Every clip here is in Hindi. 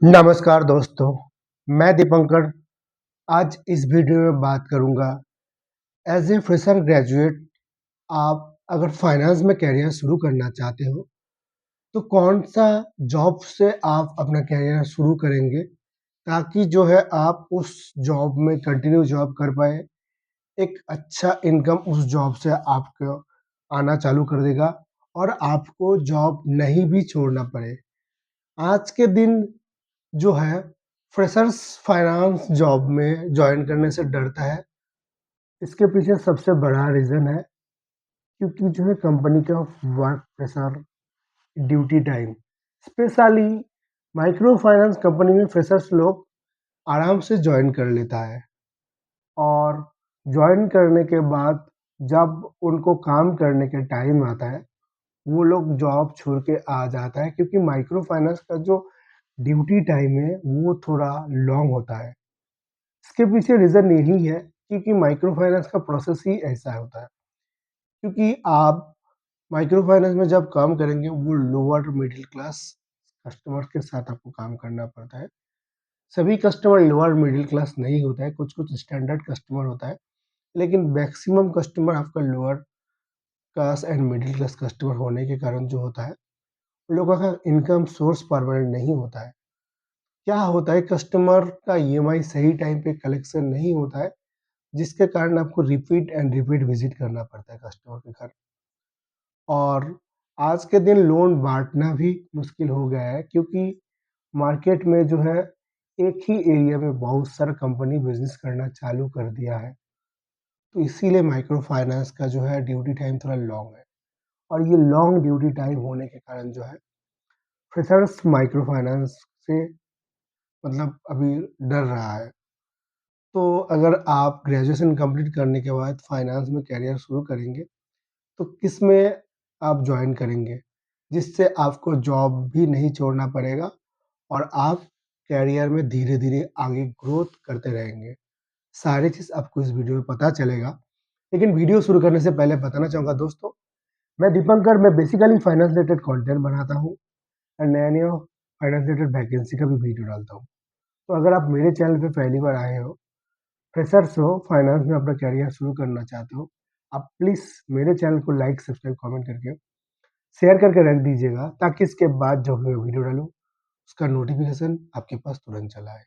नमस्कार दोस्तों, मैं दीपंकर। आज इस वीडियो में बात करूंगा एज ए फ्रेशर ग्रेजुएट आप अगर फाइनेंस में करियर शुरू करना चाहते हो तो कौन सा जॉब से आप अपना करियर शुरू करेंगे ताकि जो है आप उस जॉब में कंटिन्यू जॉब कर पाए। एक अच्छा इनकम उस जॉब से आपको आना चालू कर देगा और आपको जॉब नहीं भी छोड़ना पड़े। आज के दिन जो है फ्रेशर्स फाइनेंस जॉब में जॉइन करने से डरता है। इसके पीछे सबसे बड़ा रीज़न है क्योंकि जो है कंपनी का work pressure, duty time. Specially micro finance company में फ्रेशर्स लोग आराम से जॉइन कर लेता है और जॉइन करने के बाद जब उनको काम करने के टाइम आता है वो लोग जॉब छोड़ के आ जाता है क्योंकि माइक्रो फाइनेंस का जो ड्यूटी टाइम है वो थोड़ा लॉन्ग होता है। इसके पीछे रीज़न यही है क्योंकि माइक्रो फाइनेंस का प्रोसेस ही ऐसा होता है। क्योंकि आप माइक्रो फाइनेंस में जब काम करेंगे वो लोअर मिडिल क्लास कस्टमर के साथ आपको काम करना पड़ता है। सभी कस्टमर लोअर मिडिल क्लास नहीं होता है, कुछ-कुछ स्टैंडर्ड कस्टमर होता है, लेकिन मैक्सिमम कस्टमर आपका lower class and middle class customer होने के कारण जो होता है, उन लोगों का इनकम सोर्स परमानेंट नहीं होता है। क्या होता है कस्टमर का ईएमआई सही टाइम पे कलेक्शन नहीं होता है, जिसके कारण आपको रिपीट एंड रिपीट विज़िट करना पड़ता है कस्टमर के घर। और आज के दिन लोन बाँटना भी मुश्किल हो गया है क्योंकि मार्केट में जो है एक ही एरिया में बहुत सारा कंपनी बिज़नेस करना चालू कर दिया है। तो इसीलिए माइक्रो फाइनेंस का जो है ड्यूटी टाइम थोड़ा लॉन्ग है और ये लॉन्ग ड्यूटी टाइम होने के कारण जो है फ्रेशर्स माइक्रो फाइनेंस से मतलब अभी डर रहा है। तो अगर आप ग्रेजुएशन कंप्लीट करने के बाद फाइनेंस में करियर शुरू करेंगे तो किसमें आप जॉइन करेंगे? जिससे आपको जॉब भी नहीं छोड़ना पड़ेगा और आप करियर में धीरे-धीरे आगे ग्रोथ करते रहेंगे। सारी चीज़ आपको इस वीडियो में पता चलेगा। लेकिन वीडियो शुरू करने से पहले बताना चाहूँगा दोस्तों, मैं दीपंकर मैं बेसिकली फाइनेंस रिलेटेड कंटेंट बनाता हूँ और नया-नया फाइनेंस रिलेटेड वैकेंसी का भी वीडियो डालता हूँ। तो अगर आप मेरे चैनल पे पहली बार आए हो, फ्रेशर्स हो, फाइनेंस में अपना करियर शुरू करना चाहते हो, आप प्लीज़ मेरे चैनल को लाइक, सब्सक्राइब, कमेंट करके शेयर करके रख दीजिएगा ताकि इसके बाद जब मैं वीडियो डालूँ, उसका नोटिफ़िकेशन आपके पास तुरंत चला आए।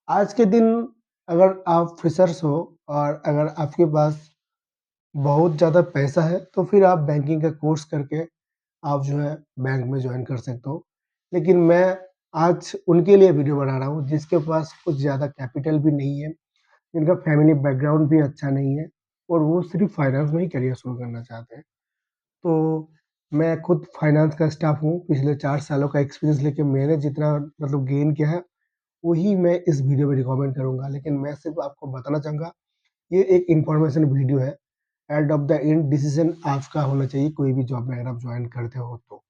आज के दिन अगर आप फ्रेशर्स हो और अगर आपके पास बहुत ज़्यादा पैसा है, तो फिर आप बैंकिंग का कोर्स करके आप जो है बैंक में जॉइन कर सकते हो। लेकिन मैं आज उनके लिए वीडियो बना रहा हूँ जिसके पास कुछ ज़्यादा कैपिटल भी नहीं है, जिनका फैमिली बैकग्राउंड भी अच्छा नहीं है और वो सिर्फ़ फाइनेंस में ही करियर शुरू करना चाहते हैं। तो मैं खुद फाइनेंस का स्टाफ हूँ, पिछले 4 सालों का एक्सपीरियंस लेके मैंने जितना मतलब गेन किया है, वही मैं इस वीडियो में रिकमेंड करूँगा। लेकिन मैं सिर्फ़ आपको बताना चाहूँगा, ये एक इन्फॉर्मेशन वीडियो है। At of the end decision आपका होना चाहिए कोई भी जॉब में अगर आप जॉइन करते हो तो।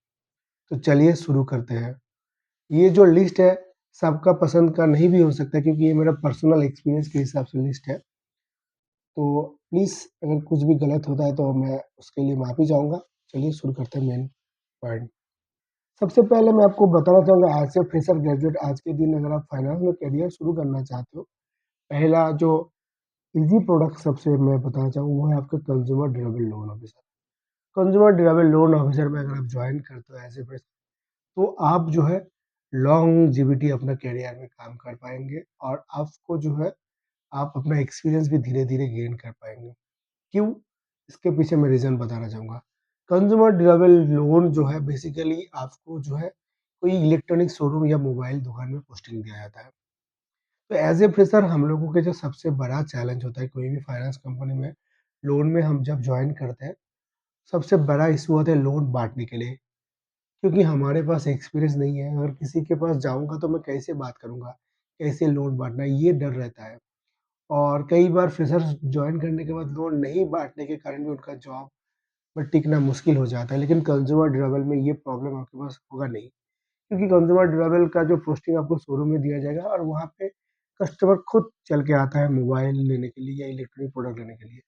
तो चलिए शुरू करते हैं। ये जो लिस्ट है, सबका पसंद का नहीं भी हो सकता क्योंकि ये मेरा पर्सनल एक्सपीरियंस के हिसाब से लिस्ट है। तो प्लीज़ अगर कुछ भी गलत होता है तो मैं उसके लिए माफ़ी चाहूँगा। चलिए शुरू करते हैं मेन पॉइंट। सबसे पहले मैं आपको बताना चाहूँगा एज़ ए फ्रेशर ग्रेजुएट आज के दिन अगर आप फाइनेंस में करियर शुरू करना चाहते हो, पहला जो ईज़ी प्रोडक्ट सबसे मैं बताना चाहूँगा वो है आपका consumer durable loan officer. Consumer durable loan officer में अगर आप जॉइन करते हो एज़ ए फ्रेशर तो आप जो है लॉन्जेविटी अपना करियर में काम कर पाएँगे और आपको जो है आप अपना एक्सपीरियंस भी धीरे-धीरे गेन कर पाएँगे। क्यों? इसके पीछे मैं रीज़न बताना चाहूँगा। कंज़्यूमर ड्यूरेबल लोन जो है बेसिकली आपको जो है कोई इलेक्ट्रॉनिक शोरूम या मोबाइल दुकान में पोस्टिंग दिया जाता है। तो एज़ ए फ्रेशर हम लोगों के जो सबसे बड़ा चैलेंज होता है कोई भी फाइनेंस कंपनी में लोन में हम जब जॉइन करते हैं, सबसे बड़ा इश्यू होता है लोन बाँटने के लिए। क्योंकि हमारे पास एक्सपीरियंस नहीं है, अगर किसी के पास जाऊँगा तो मैं कैसे बात करूँगा? कैसे लोन बाँटना है? ये डर रहता है। और कई बार फ्रेशर्स जॉइन करने के बाद लोन नहीं बाँटने के कारण भी उनका जॉब में टिकना मुश्किल हो जाता है, लेकिन कंज़्यूमर ड्यूरेबल में ये प्रॉब्लम आपके पास होगा नहीं। क्योंकि कंज़्यूमर ड्यूरेबल का जो पोस्टिंग आपको शोरूम में दिया जाएगा और वहाँ पे कस्टमर खुद चल के आता है मोबाइल लेने के लिए या इलेक्ट्रॉनिक प्रोडक्ट लेने के लिए।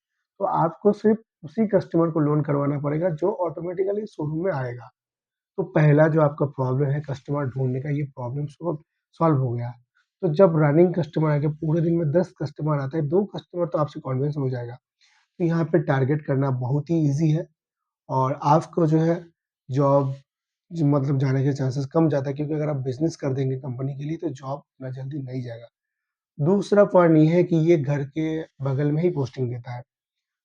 तो आपको सिर्फ़ उसी कस्टमर को लोन करवाना पड़ेगा जो ऑटोमैटिकली शोरूम में आएगा। तो पहला जो आपका प्रॉब्लम है कस्टमर ढूँढने का, ये प्रॉब्लम सॉल्व हो गया। तो जब रनिंग कस्टमर आ गया, पूरे दिन में 10 कस्टमर आता है, 2 कस्टमर तो आपसे कन्विंस हो जाएगा। तो यहाँ पे टारगेट करना बहुत ही ईज़ी है और आपको जो है जॉब ज मतलब जाने के चांसेस कम जाता है, क्योंकि अगर आप बिज़नेस कर देंगे कंपनी के लिए तो जॉब इतना जल्दी नहीं जाएगा। दूसरा पॉइंट ये है कि ये घर के बगल में ही पोस्टिंग देता है।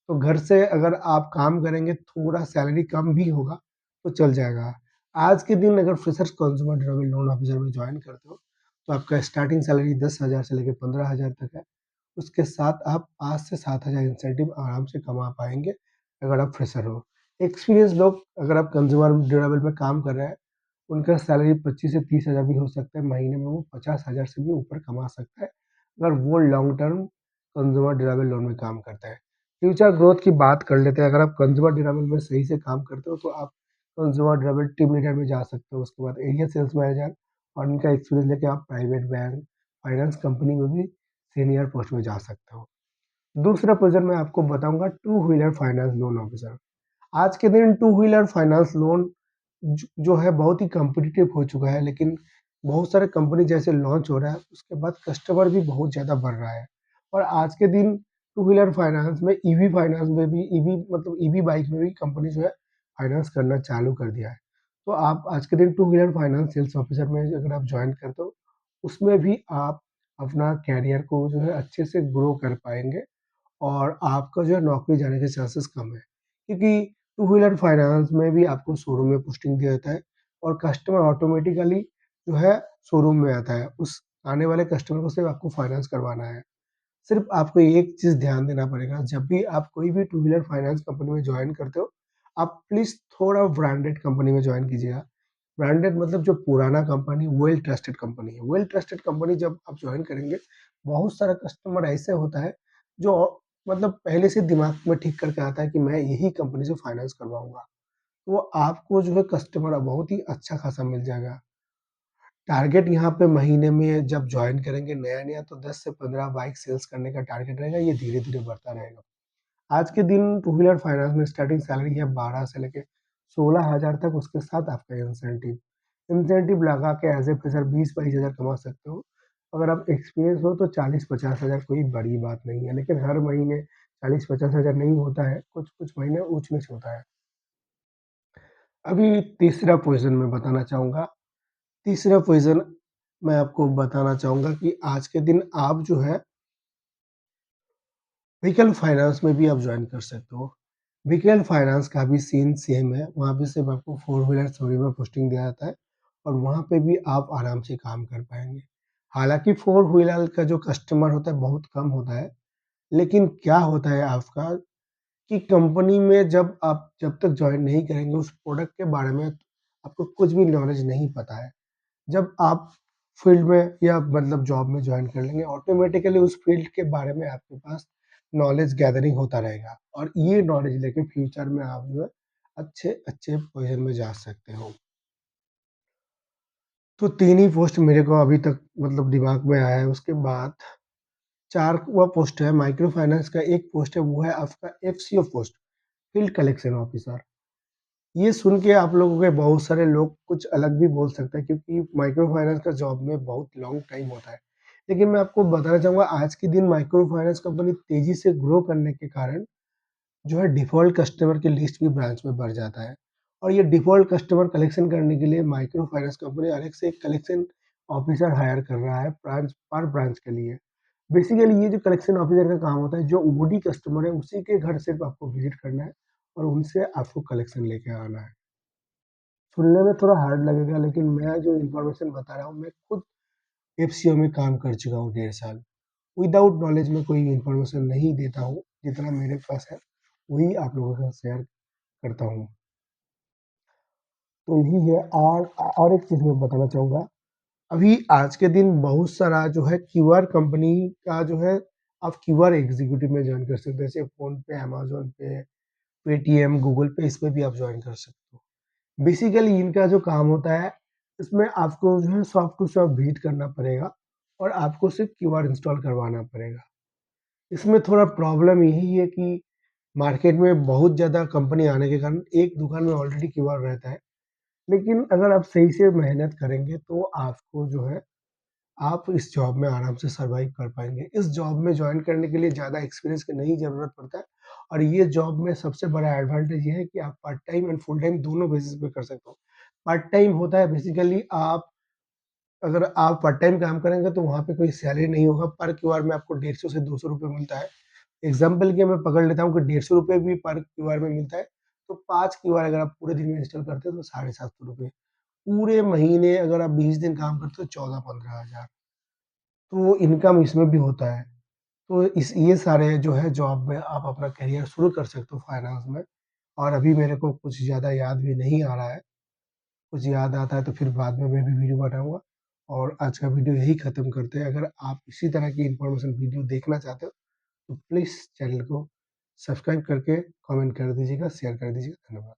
तो घर से अगर आप काम करेंगे, थोड़ा सैलरी कम भी होगा, तो चल जाएगा। आज के दिन अगर freshers consumer durable loan officer में जॉइन करते हो, तो आपका स्टार्टिंग सैलरी 10,000 से लेके 15,000 तक है। उसके साथ आप 5 से 7,000 इंसेंटिव आराम से कमा पाएँगे, अगर आप फ्रेशर हो। एक्सपीरियंस लोग अगर आप कंज्यूमर ड्यूरेबल में काम कर रहे हैं, उनका सैलरी 25 से 30,000 भी हो सकता है, महीने में वो 50,000 से भी ऊपर कमा सकता है, अगर वो long term consumer durable loan में काम करता है। फ्यूचर ग्रोथ की बात कर लेते हैं, अगर आप कंज्यूमर ड्यूरेबल में सही से काम करते हो, तो आप कंज्यूमर ड्यूरेबल टीम लीडर में जा सकते हो, उसके बाद एरिया सेल्स मैनेजर और इनका एक्सपीरियंस लेके आप प्राइवेट बैंक, फाइनेंस कंपनी में भी सीनियर पोस्ट में जा सकते हो। दूसरा पोज़ीशन मैं आपको बताऊँगा to wheeler finance loan officer. आज के दिन टू व्हीलर फाइनेंस लोन जो है बहुत ही कॉम्पिटिटिव हो चुका है, लेकिन बहुत सारे कंपनी जैसे लॉन्च हो रहा है, उसके बाद कस्टमर भी बहुत ज़्यादा बढ़ रहा है। और आज के दिन टू व्हीलर फाइनेंस में ईवी फाइनेंस में भी ईवी मतलब ईवी बाइक में भी कंपनी जो है फाइनेंस करना चालू कर दिया है। तो आप आज के दिन two wheeler finance sales officer में अगर आप जॉइन करते हो, उसमें भी आप अपना करियर को जो है अच्छे से ग्रो कर पाएँगे और आपका जो है नौकरी जाने के चांसेस कम है। क्योंकि टू व्हीलर फाइनेंस में भी आपको शोरूम में पोस्टिंग दिया जाता है और कस्टमर ऑटोमेटिकली जो है शोरूम में आता है। उस आने वाले कस्टमर को सिर्फ़ आपको फाइनेंस करवाना है। सिर्फ़ आपको एक चीज़ ध्यान देना पड़ेगा, जब भी आप कोई भी टू व्हीलर फाइनेंस कंपनी में जॉइन करते हो, आप प्लीज़ थोड़ा ब्रांडेड कंपनी में जॉइन कीजिएगा। ब्रांडेड मतलब जो पुराना कंपनी, वेल ट्रस्टेड कंपनी है। वेल ट्रस्टेड कंपनी जब आप जॉइन करेंगे, बहुत सारा कस्टमर ऐसे होता है, जो मतलब पहले से दिमाग में ठीक करके आता है कि मैं यही कंपनी से फाइनेंस करवाऊँगा। वो आपको जो है कस्टमर बहुत ही अच्छा खासा मिल जाएगा। टारगेट यहाँ पे महीने में जब जॉइन करेंगे नया-नया, तो 10 से 15 बाइक सेल्स करने का टारगेट रहेगा, ये धीरे-धीरे बढ़ता रहेगा। आज के दिन टू व्हीलर फाइनेंस में स्टार्टिंग सैलरी है 12 से लेके 16,000 तक, उसके साथ आपका इंसेंटिव। इंसेंटिव लगा के एज़ ए फ्रेशर 20-22,000 कमा सकते हो। अगर आप एक्सपीरियंस हो तो 40-50,000 कोई बड़ी बात नहीं है, लेकिन हर महीने 40-50,000 नहीं होता है, कुछ-कुछ महीने ऊँच-नीच होता है। अभी तीसरा पोज़ीशन मैं बताना चाहूँगा। तीसरा पोज़ीशन मैं आपको बताना चाहूँगा कि आज के दिन आप जो है व्हीकल फाइनेंस में भी आप जॉइन कर सकते हो। व्हीकल फाइनेंस का भी सीन सेम है, वहाँ पे सिर्फ़ आपको फ़ोर व्हीलर शोरूम में पोस्टिंग दिया जाता है और वहाँ पे भी आप आराम से काम कर पाएँगे। हालाँकि फ़ोर व्हीलर का जो कस्टमर होता है बहुत कम होता है, लेकिन क्या होता है आपका कि कंपनी में जब तक जॉइन नहीं करेंगे, उस प्रोडक्ट के बारे में आपको कुछ भी नॉलेज नहीं पता है। जब आप फ़ील्ड में या मतलब जॉब में जॉइन कर लेंगे, ऑटोमैटिकली उस फ़ील्ड के बारे में आपके पास नॉलेज गैदरिंग होता रहेगा और ये नॉलेज लेके फ्यूचर में आप जो है अच्छे-अच्छे पोज़ीशन में जा सकते हो। तो 3 ही पोस्ट मेरे को अभी तक मतलब दिमाग में आया है, उसके बाद 4वाँ पोस्ट है माइक्रो फाइनेंस का एक पोस्ट है, वो है आपका FCO post, field collection officer. ये सुन के आप लोगों के बहुत सारे लोग कुछ अलग भी बोल सकते हैं, क्योंकि माइक्रो फाइनेंस का जॉब में बहुत लॉन्ग टाइम होता है। लेकिन मैं आपको बताना चाहूँगा, आज के दिन माइक्रो फाइनेंस कंपनी तेज़ी से ग्रो करने के कारण जो है डिफ़ॉल्ट कस्टमर की लिस्ट भी ब्रांच में बढ़ जाता है। और ये डिफ़ॉल्ट कस्टमर कलेक्शन करने के लिए माइक्रो फाइनेंस कंपनी अलग से एक कलेक्शन ऑफिसर हायर कर रहा है ब्रांच के लिए। बेसिकली ये जो कलेक्शन ऑफिसर का काम होता है, जो ओडी कस्टमर है उसी के घर सिर्फ़ आपको विज़िट करना है और उनसे आपको कलेक्शन लेके आना है। सुनने में थोड़ा हार्ड लगेगा, लेकिन मैं जो इन्फॉर्मेशन बता रहा हूँ, मैं खुद एफसीओ में काम कर चुका हूँ 1.5 साल। विदाउट नॉलेज मैं कोई इन्फॉर्मेशन नहीं देता हूँ, जितना मेरे पास है, वही आप लोगों के साथ शेयर करता हूँ। तो यही है। और एक चीज़ मैं बताना चाहूँगा, अभी आज के दिन बहुत सारा जो है क्यूआर कंपनी का जो है, आप क्यूआर एग्ज़ीक्यूटिव में जॉइन कर सकते हैं, जैसे फ़ोनपे, अमेज़न पे, पेटीएम, गूगल पे, इसमें भी आप जॉइन कर सकते हो। बेसिकली इनका जो काम होता है, इसमें आपको जो है शॉप टू शॉप विज़िट करना पड़ेगा और आपको सिर्फ़ क्यूआर इंस्टॉल करवाना पड़ेगा। इसमें थोड़ा प्रॉब्लम यही है कि मार्केट में बहुत ज़्यादा कंपनी आने के कारण एक दुकान में ऑलरेडी क्यूआर रहता है, लेकिन अगर आप सही से मेहनत करेंगे तो आपको जो है आप इस जॉब में आराम से सर्वाइव कर पाएँगे। इस जॉब में जॉइन करने के लिए ज़्यादा एक्सपीरियंस की नहीं ज़रूरत पड़ता है और ये जॉब में सबसे बड़ा एडवांटेज ये है कि आप part time and full time दोनों बेसिस पे कर सकते हो। पार्ट टाइम होता है बेसिकली आप अगर आप पार्ट टाइम काम करेंगे तो वहाँ पे कोई सैलरी नहीं होगा, पर क्यूआर में आपको 150 से 200 रुपए मिलता है। एग्ज़ाम्पल के मैं पकड़ लेता हूँ कि 150 रुपए भी पर क्यूआर में मिलता है, तो 5 क्यूआर अगर आप पूरे दिन में इंस्टॉल करते हो तो 750 रुपए। पूरे महीने अगर आप 20 दिन काम करते हो 14-15 हज़ार। तो इनकम इसमें भी होता है। तो इस ये सारे जो है जॉब में आप अपना करियर शुरू कर सकते हो फाइनेंस में और अभी मेरे को कुछ ज़्यादा याद भी नहीं आ रहा है। कुछ याद आता है तो फिर बाद में मैं भी वीडियो बनाऊँगा और आज का वीडियो यही ख़त्म करते हैं। अगर आप इसी तरह की इन्फॉर्मेशन वीडियो देखना चाहते हो तो प्लीज़ चैनल को सब्सक्राइब करके कमेंट कर दीजिएगा, शेयर कर दीजिएगा। धन्यवाद।